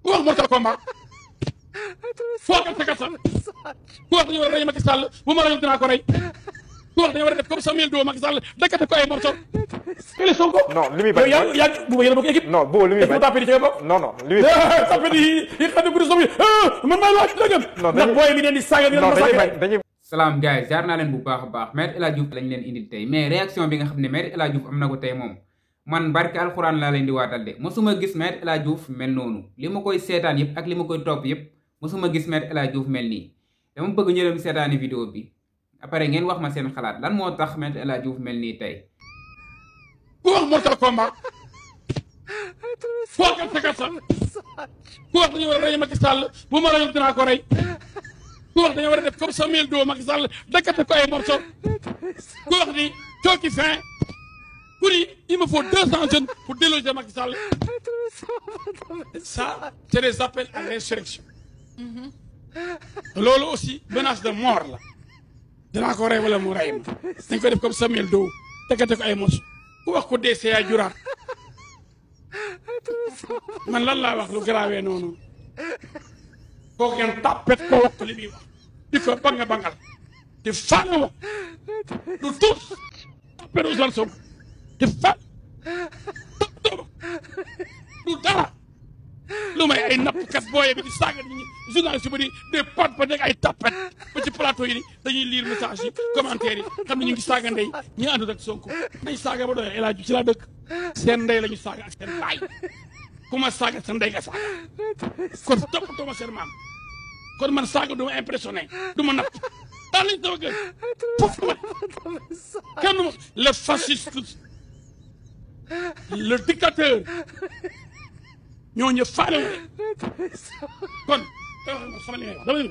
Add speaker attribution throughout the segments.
Speaker 1: ku wax mortal combat foo gàtt gàttal ku wax dañu war a rey Macky Sall bu ma reyul dinaa ko rey ku wax dañu war a def comme Samuel Doe Macky Sall dakkate ko ay morceau. kële Sonko.
Speaker 2: non li muy bañ
Speaker 1: yow yaa bu yéen a bokk équipe.
Speaker 2: non boobu li muy bañ
Speaker 1: tapé di ci nga bokk.
Speaker 2: non non li muy bañ
Speaker 1: tapé di yi xam ne bu dee soog man maa laaj dëggam. ndax booy bi leen di saaga bi leen
Speaker 2: dañuy bañ dañuy.
Speaker 3: salaam gars yi jaar naa leen bu baax a baax Maître El Hadji Diouf lañ leen indil tey mais réaction bi nga xam ne Maître El Hadji Diouf am na ko tey moom man barke alxuraan laa leen di waatal de mosuma gis Maître El Hadji Diouf mel noonu li ma koy seetaan yëpp ak li ma koy topp yëpp mosuma gis Maître El Hadji Diouf mel nii dama bëgg ñu dem seetaani vidéo bi après ngeen wax ma seen xalaat lan moo tax Maître El Hadji Diouf mel nii tey.
Speaker 1: ku wax mortal combat foo gàtt gàttal ku wax dañu war a rey Macky Sall bu ma reyul dinaa ko rey ku wax dañu war a def comme Samuel Doe Macky Sall dakkate ko ay morceau ku wax ni cooki fin ku ni il me faut 200 jeunes pour déloger Macky Sall ça c'est des appels à l'insurrection loolu aussi menace de mort la dinaa ko rey wala mu rey ma dañ ko def comme Samuel Doe dakkate ko ay morceau ku wax ko dee yaa juraat man lan laa wax lu garaawee noonu kooku ngeen tàppet ko wax li muy wax di ko banga bangal di faale wax du tuut tàppet Ousmane Sonko di faale du dara lu may ay nappkat booye bi di saaga nit ñi journaliste bi di pot ba nekk ay tàppet ba ci plateau yi dañuy lire message yi commentaire yi xam ne ñu ngi saaga ndey ñi àndut ak Sonko nañ saaga ba doy El Hadji ci laa dëkk seen ndey la ñu saaga ak seen baay ku ma saaga sa ndey nga saaga kon toppatoo ma seen maam kon man saaga du ma impressionné du ma napp daal lañ sama gën foofu ma kenn ma le fasciste le dictateur ñooñu faale wu kon xamal li ngay wax dama ne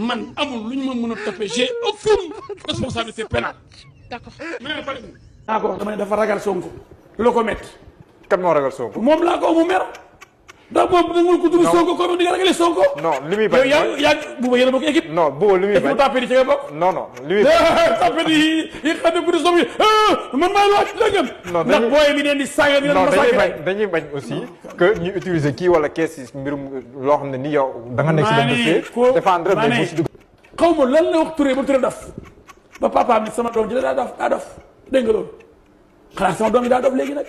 Speaker 1: man amul lu ñu ma mën a toppee j'ai aucune responsabilité pénale d'accord mais pare naa ko wax dama ne dafa ragal Sonko lu la ko métti
Speaker 2: kan moo ragal Sonko.
Speaker 1: moom laa ko mu mer ndax moom da nga ko tudd Sonko comme di nga ragalee Sonko.
Speaker 2: non li muy bañ
Speaker 1: yow yaa bu yéen a bokk équipe.
Speaker 2: non boobu li muy bañ
Speaker 1: tapé di ci nga bokk.
Speaker 2: non non li muy bañ
Speaker 1: tapé di yi xam ne bu dee soog man maa laaj dëggam.
Speaker 2: non
Speaker 1: ndax booy bi leen di saaga bi leen
Speaker 2: non
Speaker 1: di saaga
Speaker 2: dañuy bañ aussi que ñu utiliser kii wala kees si mbirum loo xam ne ni yow da nga nekk si benn dossier défendre mais bu si dugg.
Speaker 1: xaw ma lan la wax Touré ba Touré daf ba papaam ni sama doom ji daa dof dégg nga loolu xanaa sama doom ji daa dof léegi nag.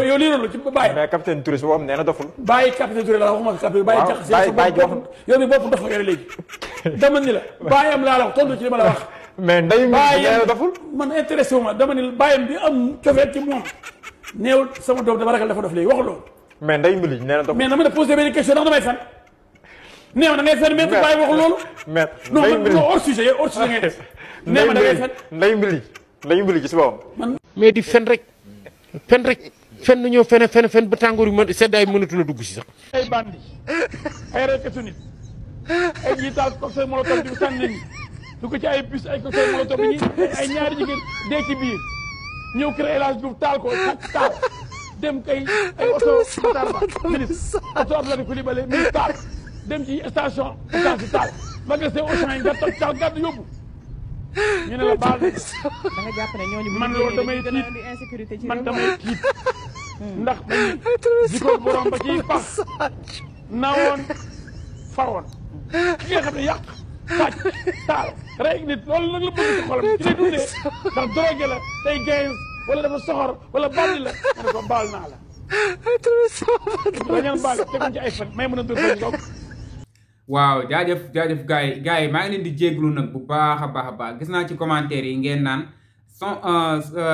Speaker 1: yow lii loolu ci bàyyi.
Speaker 2: mais capitaine Touré si boppam nee na doful.
Speaker 1: bàyyi capitaine Touré la waxuma capitaine bàyyi jaxase yow mi bopp dafa yore léegi dama ni la bàyyam laa la wax tontu ci li ma la wax.
Speaker 2: mais ndey mi nee na doful.
Speaker 1: man intéressé wu ma dama ni bàyyam bi am cofeel ci moom néewul sama doom dama ragal dafa dof léegi waxul loolu.
Speaker 2: mais ndey mbili nee na doful.
Speaker 1: mais dama la posé benn question ndax damay fen nee ma da ngay fen mais bàyyi waxul loolu.
Speaker 2: mais
Speaker 1: non man hors sujet yow hors sujet ngay def. nee ma da ngay fen
Speaker 2: ndey mbili ci si boppam.
Speaker 4: mais di fen rek fen ñoo fen ba tàngoor yu mën seddaay mënatu la dugg si sax.
Speaker 1: ay bandi ay reykatu nit ay jiitaal cocktail molotov di sànni nit du ko ci ay puce ay cocktail molotov yi ay ñaari jigéen dee ci biir ñëw kër El Hadji Diouf taal ko taal dem kay ay oto Matar Ba ministre oto Abdoulaye Coulibaly ministre taal dem ci station essence bi taal magasin Auchan yi nga toj taal gàddu yóbbu ñu ne la baal da
Speaker 5: nga jàpp ne ñooñu
Speaker 1: man loolu damay tiit man damay tiit ndax dañuy jikko borom ba ciy pax nawoon fawoon ki nga xam ne yàq sàcc taal rey nit loolu nag la bëgg ci xolam ci lay dundee ndax drogué la tey gains wala dafa soxor wala bandi la ma ne ko baal naa la dañeen baal teguñ ci ay fan may mën a dur fañ koog
Speaker 3: waaw jaajëf gars yi maa ngi leen di jéglu nag bu baax a baax gis naa ci commentaire yi ngeen naan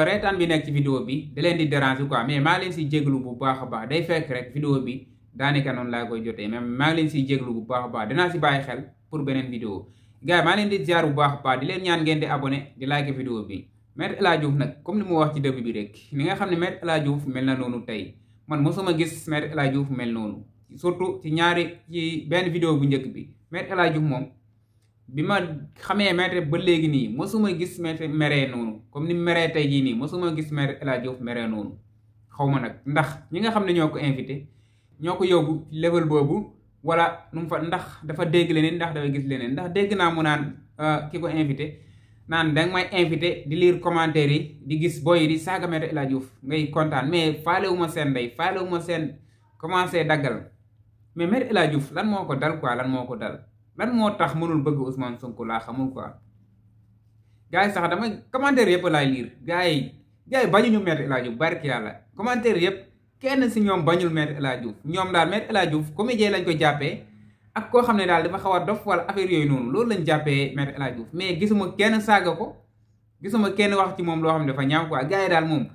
Speaker 3: reetaan bi nekk ci vidéo bi da leen di déranger quoi mais maa ngi leen siy jéglu bu baax a baax day fekk rek vidéo bi daanaka noonu laa koy jotee mais maa ngi leen siy jéglu bu baax a baax dinaa si bàyyi xel pour beneen vidéo gars yi maa leen di ziar bu baax a baax di leen ñaan ngeen di abonné di like vidéo bi Maître El Hadji Diouf nag comme ni mu wax ci début bi rek ni nga xam ne Maître El Hadji Diouf mel na noonu tey man mosuma gis Maître El Hadji Diouf mel noonu surtout ci benn vidéo bu njëkk bi Maître El Hadji Diouf moom bi ma xamee Maître ba léegi nii mosuma gis Maître meree noonu comme ni meree tey jii nii mosuma gis Maître El Hadji Diouf meree noonu xaw ma nag ndax ñi nga xam ne ñoo ko invité ñoo ko yóbbu level boobu wala nu mu fa ndax dafa dégg leneen ndax dafa gis leneen ndax dégg naa mu naan ki ko invité naan danga may invité di lire commentaire yi di gis boy yi di saaga Maître El Hadji Diouf ngay kontaan mais faalewu ma seen ndey faalewu ma seen commencé daggal mais Me El Hadji Diouf lan moo ko dal quoi lan moo ko dal lan moo tax mënul bëgg Ousmane Sonko laa xamul quoi gars yi sax dama commentaire yëpp laay lire gars yi bañuñu Me El Hadji Diouf barki yàlla commentaire yëpp kenn si ñoom bañul Me El Hadji Diouf ñoom daal Me El Hadji Diouf comédien lañ ko jàppee ak koo xam ne daal dafa xaw a dof wala affaire yooyu noonu loolu lañ jàppee Me El Hadji Diouf mais gisuma kenn saaga ko gisuma kenn wax ci moom loo xam ne dafa ñaaw quoi gars yi daal moom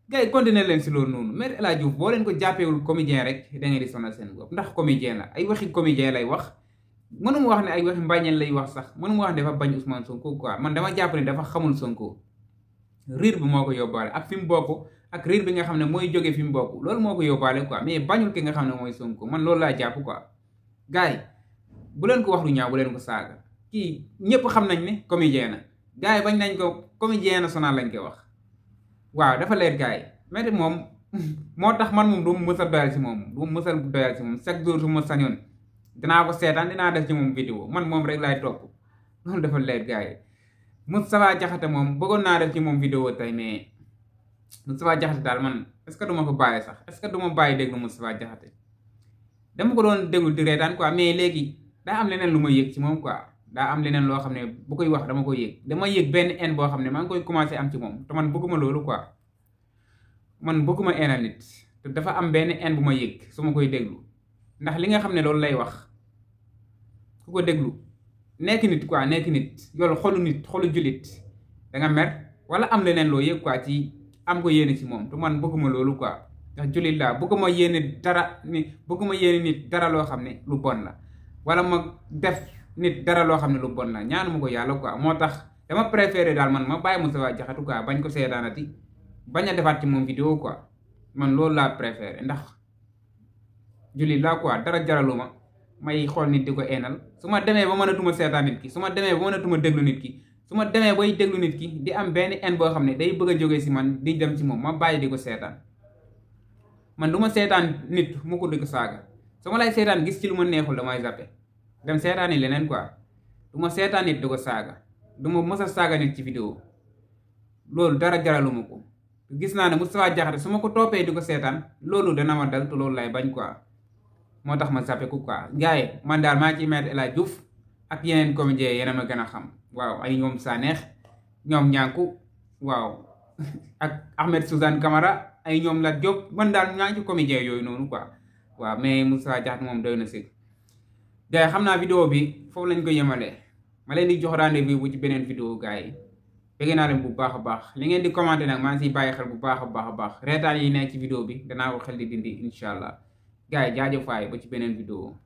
Speaker 3: gars yi continuer leen si loolu noonu Me El Hadji Diouf boo leen ko jàppeewul comédien rek da ngeen di sonal seen bopp ndax comédien la ay waxi comédien lay wax mënuma wax ne ay waxi mbañeel lay wax sax mënuma wax ne dafa bañ Ousmane Sonko quoi man dama jàpp ne dafa xamul Sonko riir bi moo ko yóbbaale ak fi mu bokk ak riir bi nga xam ne mooy jóge fi mu bokk loolu moo ko yóbbaale quoi mais bañul ki nga xam ne mooy Sonko man loolu laa jàpp quoi gars yi bu leen ko wax lu ñaaw bu leen ko saaga kii ñëpp xam nañ ne comédien na gars yi bañ nañ ko comédien national lañ koy wax waaw dafa leer gars yi mais moom moo tax man moom du ma mës a doyal si moom du ma mës a doyal si moom chaque jour su ma sañoon dinaa ko seetaan dinaa def ci moom vidéo man moom rek laay topp loolu dafa leer gars yi Moustapha Diakhaté moom bëggoon naa def ci moom vidéo tey mais Moustapha Diakhaté daal man est-ce que du ma ko bàyyi sax est-ce que du ma bàyyi déglu Moustapha Diakhaté dama ko doon déglu di reetaan quoi mais léegi daa am leneen lu ma yëg ci moom quoi daa am leneen loo xam ne bu koy wax dama koy yëg dama yëg benn haine boo xam ne maa ngi koy commencé am ci moom te man bëgguma loolu quoi man bëgguma hainal nit te dafa am benn haine bu ma yëg su ma koy déglu ndax li nga xam ne loolu lay wax ku ko déglu nekk nit quoi nekk nit yoolu xolu jullit da nga mer wala am leneen loo yëg quoi ci am ko yéene ci moom te man bëgguma loolu quoi ndax jullit laa bëgguma yéene nit dara loo xam ne lu bon la wala ma def nit dara loo xam ne lu bon la ñaanuma ko yàlla quoi moo tax dama préféré daal man ma bàyyi Moustapha Diakhaté quoi bañ ko seetaanati bañ a defaat ci moom vidéo quoi man loolu laa préféré ndax jullit laa quoi dara jaraluma may xool nit di ko eenal su ma demee ba mënatuma seetaan nit ki su ma demee ba mënatuma déglu nit ki su ma demee bay déglu nit ki di am benn en boo xam ne day bëgg a jógee si man di dem ci moom ma bàyyi di ko seetaan man du ma seetaan nit mu ko di ko saaga su ma lay seetaan gis ci lu ma neexul damay zappe dem seetaani leneen quoi du ma seetaan nit di ko saaga du ma mës a saaga nit ci vidéo loolu dara jaraluma ko gis naa ne Moustapha Diakhaté su ma ko toppee di ko seetaan loolu dana ma dal te loolu lay bañ quoi moo tax ma zappe ko quoi gars yi man daal maa ci Me El Hadji Diouf ak yeneen comédien yéen a ma gën a xam waaw ay ñoom Sanex ñoom ñànku waaw ak Ahmed Suzanne Camara ay ñoom Lat Diop man daal ñaa ngi ci comédien yooyu noonu quoi waaw mais Moustapha Diakhaté moom doy na si gars yi xam naa vidéo bi foofu lañ ko yemalee ma leen di jox rendez-vous bu ci beneen vidéo gars yi bëgg naa leen bu baax a baax li ngeen di commenter nag maa ngi siy bàyyi xel bu baax a baax reetaan yi nekk ci vidéo bi danaa ko xel di dindi incha allah gars yi jaajëfaay ba ci beneen vidéo